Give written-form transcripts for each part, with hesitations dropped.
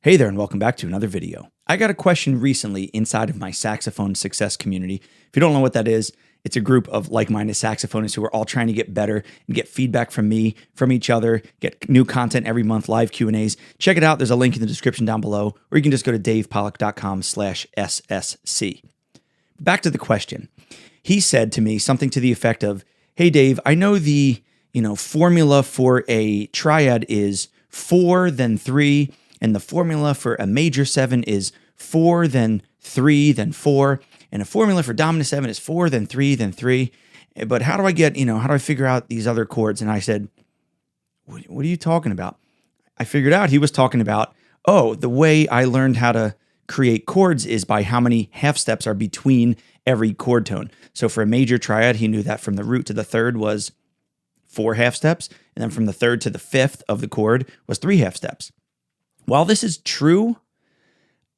Hey there and welcome back to another video. I got a question recently inside of my saxophone success community. If you don't know what that is, it's a group of like-minded saxophonists who are all trying to get better and get feedback from me, from each other, get new content every month, live Q&As. Check it out. There's a link in the description down below, or you can just go to davepollack.com/SSC. Back to the question. He said to me something to the effect of, "Hey Dave, I know the, formula for a triad is 4 then 3. And the formula for a major 7 is 4, then 3, then 4. And a formula for dominant 7 is 4, then 3, then 3. But how do I get, how do I figure out these other chords?" And I said, what are you talking about? I figured out he was talking about, the way I learned how to create chords is by how many half steps are between every chord tone. So for a major triad, he knew that from the root to the third was 4 half steps. And then from the third to the fifth of the chord was 3 half steps. While this is true,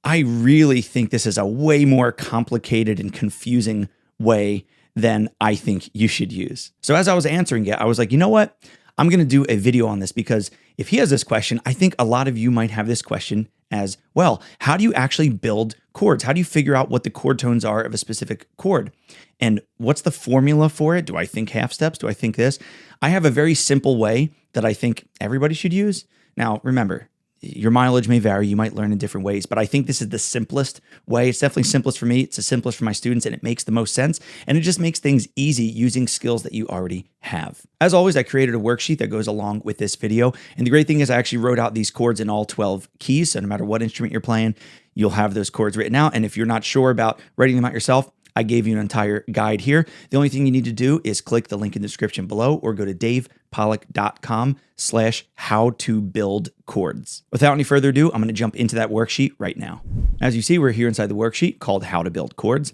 I really think this is a way more complicated and confusing way than I think you should use. So as I was answering it, I was like, you know what? I'm going to do a video on this because if he has this question, I think a lot of you might have this question as well. How do you actually build chords? How do you figure out what the chord tones are of a specific chord? And what's the formula for it? Do I think half steps? Do I think this? I have a very simple way that I think everybody should use. Now, remember, your mileage may vary. You might learn in different ways, but I think this is the simplest way. It's definitely simplest for me. It's the simplest for my students, and it makes the most sense. And it just makes things easy using skills that you already have. As always, I created a worksheet that goes along with this video. And the great thing is I actually wrote out these chords in all 12 keys. So no matter what instrument you're playing, you'll have those chords written out. And if you're not sure about writing them out yourself, I gave you an entire guide here. The only thing you need to do is click the link in the description below or go to davepollack.com/how-to-build-chords. Without any further ado, I'm going to jump into that worksheet right now. As you see, we're here inside the worksheet called How to Build Chords.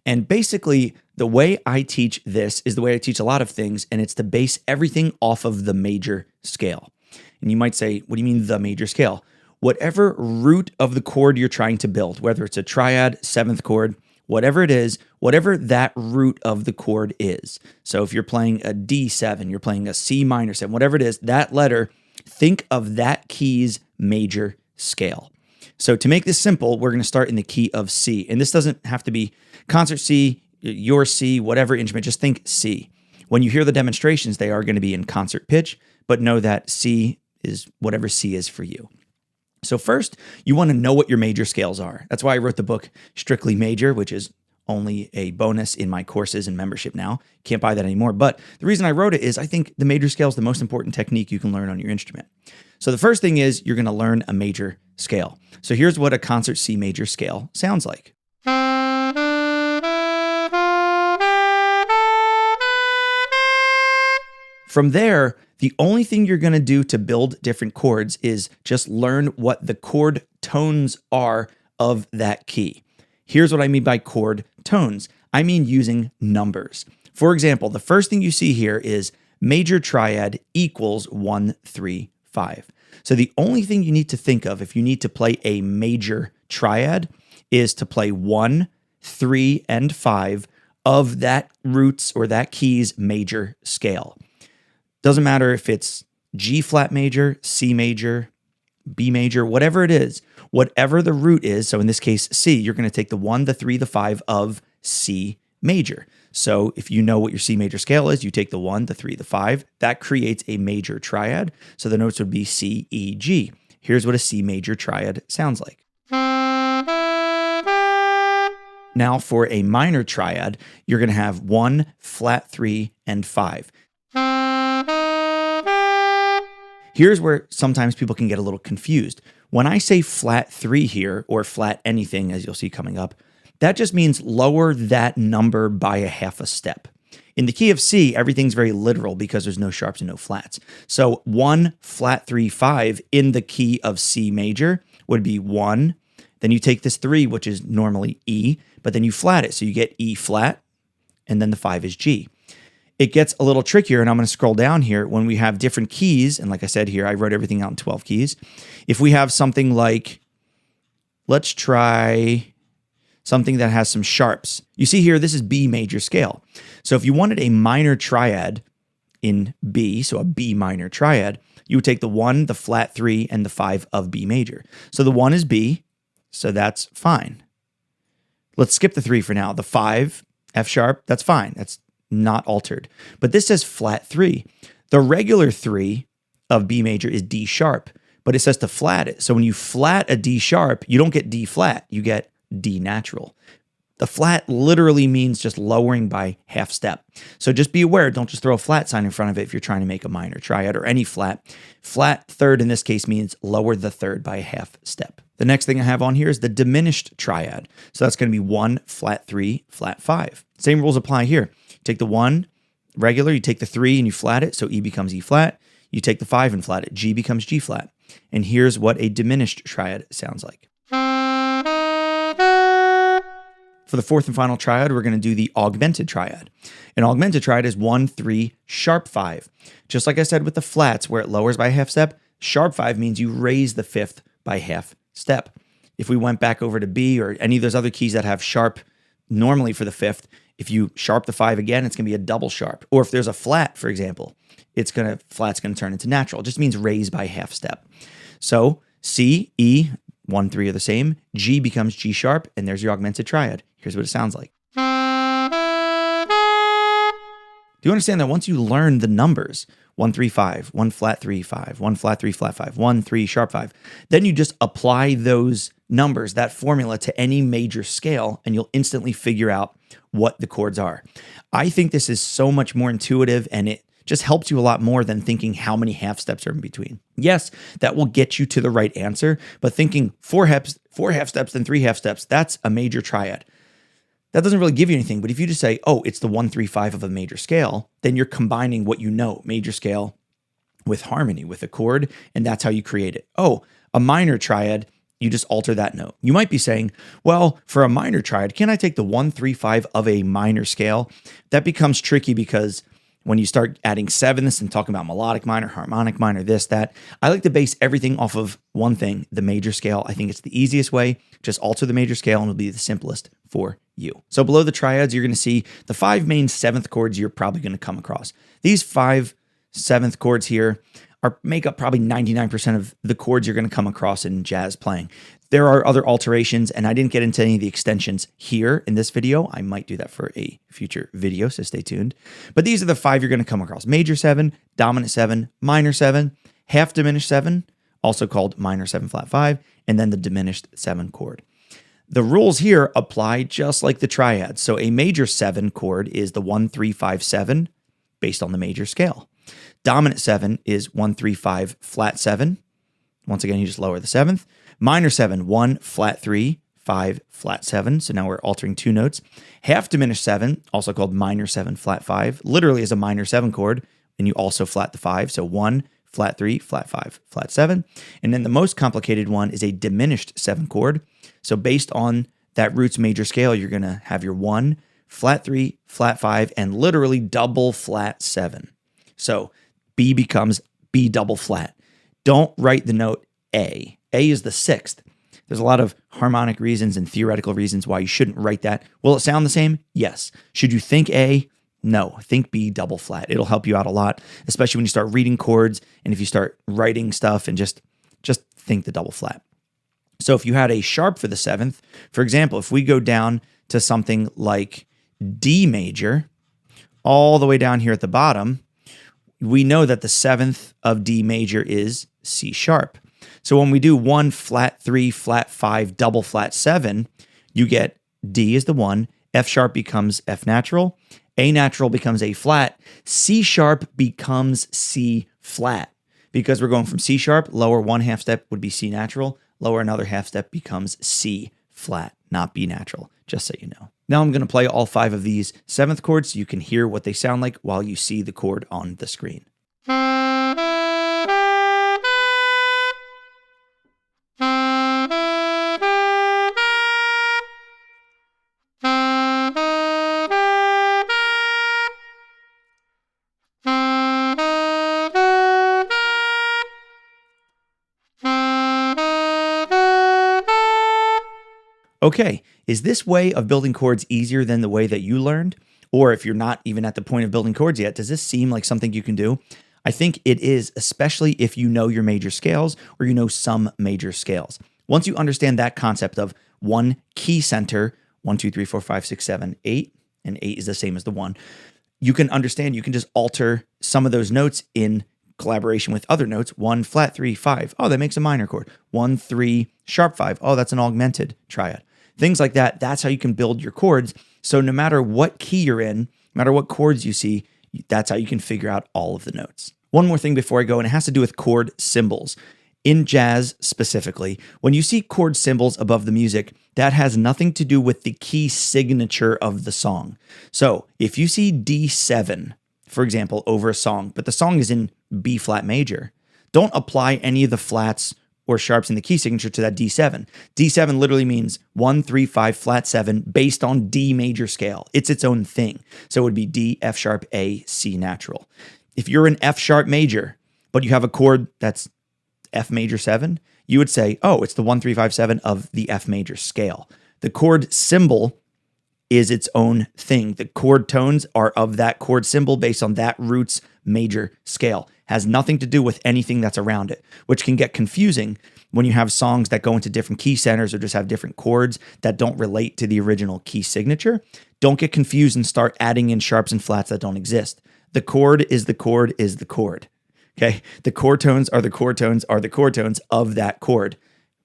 And basically, the way I teach this is the way I teach a lot of things, and it's to base everything off of the major scale. And you might say, what do you mean the major scale? Whatever root of the chord you're trying to build, whether it's a triad, 7th chord, whatever it is, whatever that root of the chord is. So if you're playing a D7, you're playing a C minor 7, whatever it is, that letter, think of that key's major scale. So to make this simple, we're going to start in the key of C. And this doesn't have to be concert C, your C, whatever instrument, just think C. When you hear the demonstrations, they are going to be in concert pitch, but know that C is whatever C is for you. So first, you want to know what your major scales are. That's why I wrote the book Strictly Major, which is only a bonus in my courses and membership now. Can't buy that anymore. But the reason I wrote it is I think the major scale is the most important technique you can learn on your instrument. So the first thing is you're going to learn a major scale. So here's what a concert C major scale sounds like. From there, the only thing you're going to do to build different chords is just learn what the chord tones are of that key. Here's what I mean by chord tones. I mean using numbers. For example, the first thing you see here is major triad equals 1, 3, 5. So the only thing you need to think of if you need to play a major triad is to play 1, 3, and 5 of that root's or that key's major scale. Doesn't matter if it's G flat major, C major, B major, whatever it is, whatever the root is. So in this case, C, you're going to take the 1, the 3, the 5 of C major. So if you know what your C major scale is, you take the 1, the 3, the 5. That creates a major triad. So the notes would be C, E, G. Here's what a C major triad sounds like. Now for a minor triad, you're going to have 1, flat 3, and 5. Here's where sometimes people can get a little confused. When I say flat 3 here, or flat anything, as you'll see coming up, that just means lower that number by a half a step. In the key of C, everything's very literal because there's no sharps and no flats. So 1, flat 3, 5 in the key of C major would be 1. Then you take this 3, which is normally E, but then you flat it. So you get E flat, and then the 5 is G. It gets a little trickier, and I'm going to scroll down here when we have different keys. And like I said here, I wrote everything out in 12 keys. If we have something like, let's try something that has some sharps. You see here, this is B major scale. So if you wanted a minor triad in B, so a B minor triad, you would take the 1, the flat 3, and the 5 of B major. So the 1 is B, so that's fine. Let's skip the 3 for now. The 5, F sharp, that's fine. That's not altered. But this says flat 3. The regular 3 of B major is D sharp, but it says to flat it. So when you flat a D sharp, you don't get D flat, you get D natural. The flat literally means just lowering by half step. So just be aware, don't just throw a flat sign in front of it if you're trying to make a minor triad or any flat. Flat third in this case means lower the third by a half step. The next thing I have on here is the diminished triad. So that's going to be 1, flat 3, flat 5. Same rules apply here. Take the 1 regular, you take the 3 and you flat it, so E becomes E flat. You take the 5 and flat it, G becomes G flat. And here's what a diminished triad sounds like. For the fourth and final triad, we're going to do the augmented triad. An augmented triad is 1, 3, sharp 5. Just like I said with the flats where it lowers by a half step, sharp 5 means you raise the fifth by half step. If we went back over to B or any of those other keys that have sharp normally for the fifth, if you sharp the 5 again, it's going to be a double sharp. Or if there's a flat, for example, flat's going to turn into natural. It just means raise by half step. So C, E, 1, 3 are the same. G becomes G sharp, and there's your augmented triad. Here's what it sounds like. Do you understand that once you learn the numbers, 1, 3, 5, 1 flat 3, 5, 1 flat 3, flat 5, 1, 3, sharp 5, then you just apply those numbers, that formula to any major scale, and you'll instantly figure out what the chords are. I think this is so much more intuitive, and it just helps you a lot more than thinking how many half steps are in between. Yes, that will get you to the right answer, but thinking 4 half steps and 3 half steps, that's a major triad. That doesn't really give you anything, but if you just say, oh, it's the 1, 3, 5 of a major scale, then you're combining what you know, major scale, with harmony, with a chord, and that's how you create it. Oh, a minor triad, you just alter that note. You might be saying, well, for a minor triad, can I take the 1, 3, 5 of a minor scale? That becomes tricky because when you start adding sevenths and talking about melodic minor, harmonic minor, this, that, I like to base everything off of one thing, the major scale. I think it's the easiest way. Just alter the major scale and it'll be the simplest for you. So below the triads, you're going to see the 5 main 7th chords you're probably going to come across. These 5 7th chords here make up probably 99% of the chords you're going to come across in jazz playing. There are other alterations, and I didn't get into any of the extensions here in this video. I might do that for a future video, so stay tuned. But these are the 5 you're going to come across. Major 7, dominant 7, minor 7, half diminished 7, also called minor 7 flat 5, and then the diminished 7 chord. The rules here apply just like the triads. So a major 7 chord is the 1, 3, 5, 7, based on the major scale. Dominant 7 is 1, 3, 5, flat 7. Once again, you just lower the 7th. Minor 7, 1, flat 3, 5, flat 7. So now we're altering 2 notes. Half diminished 7, also called minor 7, flat 5, literally is a minor 7 chord, and you also flat the 5. So 1, flat 3, flat 5, flat 7. And then the most complicated one is a diminished 7 chord. So based on that root's major scale, you're going to have your 1, flat 3, flat 5, and literally double flat 7. So B becomes B double flat. Don't write the note A. A is the 6th. There's a lot of harmonic reasons and theoretical reasons why you shouldn't write that. Will it sound the same? Yes. Should you think A? No. Think B double flat. It'll help you out a lot, especially when you start reading chords and if you start writing stuff, and just think the double flat. So if you had a sharp for the 7th, for example, if we go down to something like D major, all the way down here at the bottom, we know that the 7th of D major is C sharp. So when we do 1, flat 3, flat 5, double flat 7, you get D is the 1, F sharp becomes F natural, A natural becomes A flat, C sharp becomes C flat. Because we're going from C sharp, lower 1 half step would be C natural, lower another half step becomes C flat, not B natural, just so you know. Now I'm going to play all 5 of these 7th chords so you can hear what they sound like while you see the chord on the screen. Okay, is this way of building chords easier than the way that you learned? Or if you're not even at the point of building chords yet, does this seem like something you can do? I think it is, especially if you know your major scales or you know some major scales. Once you understand that concept of one key center, 1, 2, 3, 4, 5, 6, 7, 8, and 8 is the same as the 1, you can understand you can just alter some of those notes in collaboration with other notes. 1, flat 3, 5. Oh, that makes a minor chord. 1, 3, sharp 5. Oh, that's an augmented triad. Things like that. That's how you can build your chords. So no matter what key you're in, no matter what chords you see, that's how you can figure out all of the notes. One more thing before I go, and it has to do with chord symbols. In jazz specifically, when you see chord symbols above the music, that has nothing to do with the key signature of the song. So if you see D7, for example, over a song, but the song is in B flat major, don't apply any of the flats or sharps in the key signature to that D7. D7 literally means 1, 3, 5, flat 7 based on D major scale. It's its own thing. So it would be D, F sharp, A, C natural. If you're an F sharp major, but you have a chord that's F major 7, you would say, oh, it's the 1, 3, 5, 7 of the F major scale. The chord symbol is its own thing. The chord tones are of that chord symbol based on that root's major scale. Has nothing to do with anything that's around it, which can get confusing when you have songs that go into different key centers or just have different chords that don't relate to the original key signature. Don't get confused and start adding in sharps and flats that don't exist. The chord is the chord is the chord. Okay? The chord tones are the chord tones are the chord tones of that chord,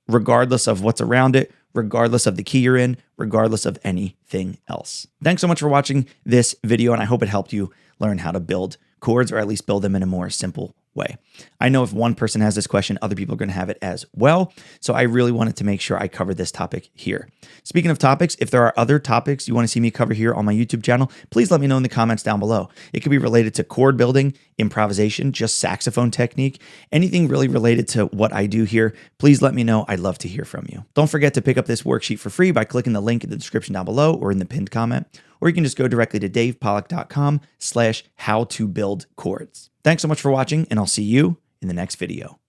regardless of what's around it, regardless of the key you're in, regardless of anything else. Thanks so much for watching this video, and I hope it helped you learn how to build chords, or at least build them in a more simple way. I know if one person has this question, other people are going to have it as well. So I really wanted to make sure I covered this topic here. Speaking of topics, if there are other topics you want to see me cover here on my YouTube channel, please let me know in the comments down below. It could be related to chord building, improvisation, just saxophone technique, anything really related to what I do here. Please let me know. I'd love to hear from you. Don't forget to pick up this worksheet for free by clicking the link in the description down below or in the pinned comment, or you can just go directly to davepollack.com/how-to-build chords. Thanks so much for watching, and I'll see you in the next video.